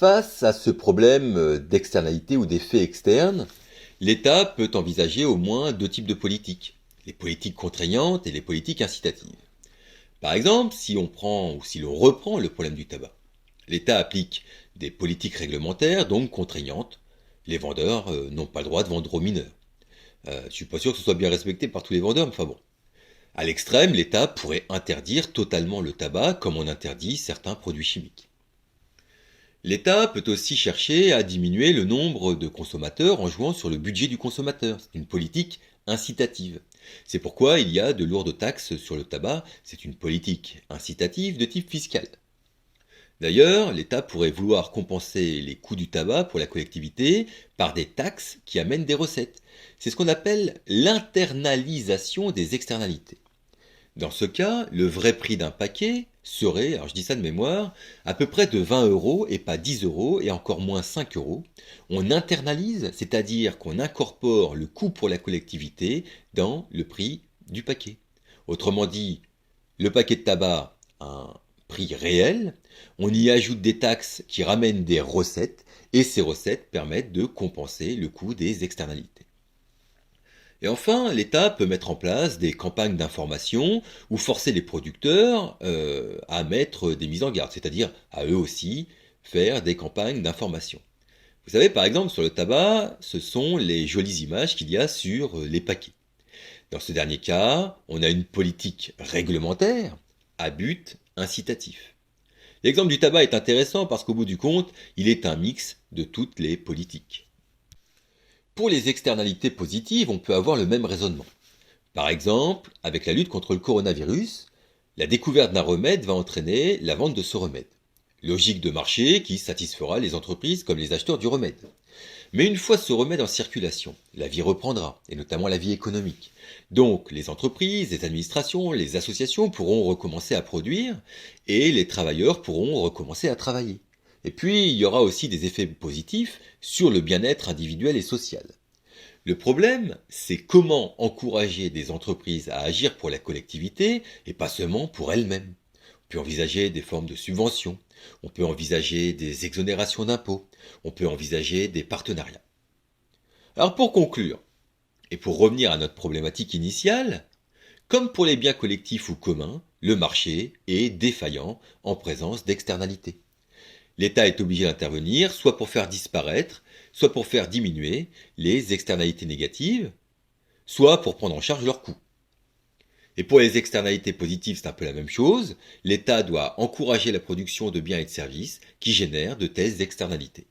Face à ce problème d'externalité ou d'effet externe, l'État peut envisager au moins deux types de politiques, les politiques contraignantes et les politiques incitatives. Par exemple, si on prend ou si l'on reprend le problème du tabac, l'État applique des politiques réglementaires, donc contraignantes. Les vendeurs n'ont pas le droit de vendre aux mineurs. Je suis pas sûr que ce soit bien respecté par tous les vendeurs, mais enfin bon. À l'extrême, l'État pourrait interdire totalement le tabac comme on interdit certains produits chimiques. L'État peut aussi chercher à diminuer le nombre de consommateurs en jouant sur le budget du consommateur. C'est une politique incitative. C'est pourquoi il y a de lourdes taxes sur le tabac. C'est une politique incitative de type fiscal. D'ailleurs, l'État pourrait vouloir compenser les coûts du tabac pour la collectivité par des taxes qui amènent des recettes. C'est ce qu'on appelle l'internalisation des externalités. Dans ce cas, le vrai prix d'un paquet serait, alors je dis ça de mémoire, à peu près de 20 euros et pas 10 euros et encore moins 5 euros. On internalise, c'est-à-dire qu'on incorpore le coût pour la collectivité dans le prix du paquet. Autrement dit, le paquet de tabac a un prix réel, on y ajoute des taxes qui ramènent des recettes et ces recettes permettent de compenser le coût des externalités. Et enfin, l'État peut mettre en place des campagnes d'information ou forcer les producteurs à mettre des mises en garde, c'est-à-dire à eux aussi faire des campagnes d'information. Vous savez, par exemple, sur le tabac, ce sont les jolies images qu'il y a sur les paquets. Dans ce dernier cas, on a une politique réglementaire à but incitatif. L'exemple du tabac est intéressant parce qu'au bout du compte, il est un mix de toutes les politiques. Pour les externalités positives, on peut avoir le même raisonnement. Par exemple, avec la lutte contre le coronavirus, la découverte d'un remède va entraîner la vente de ce remède. Logique de marché qui satisfera les entreprises comme les acheteurs du remède. Mais une fois ce remède en circulation, la vie reprendra, et notamment la vie économique. Donc les entreprises, les administrations, les associations pourront recommencer à produire, et les travailleurs pourront recommencer à travailler. Et puis il y aura aussi des effets positifs sur le bien-être individuel et social. Le problème, c'est comment encourager des entreprises à agir pour la collectivité et pas seulement pour elles-mêmes. On peut envisager des formes de subventions, on peut envisager des exonérations d'impôts, on peut envisager des partenariats. Alors pour conclure, et pour revenir à notre problématique initiale, comme pour les biens collectifs ou communs, le marché est défaillant en présence d'externalités. L'État est obligé d'intervenir soit pour faire disparaître, soit pour faire diminuer les externalités négatives, soit pour prendre en charge leurs coûts. Et pour les externalités positives, c'est un peu la même chose. L'État doit encourager la production de biens et de services qui génèrent de telles externalités.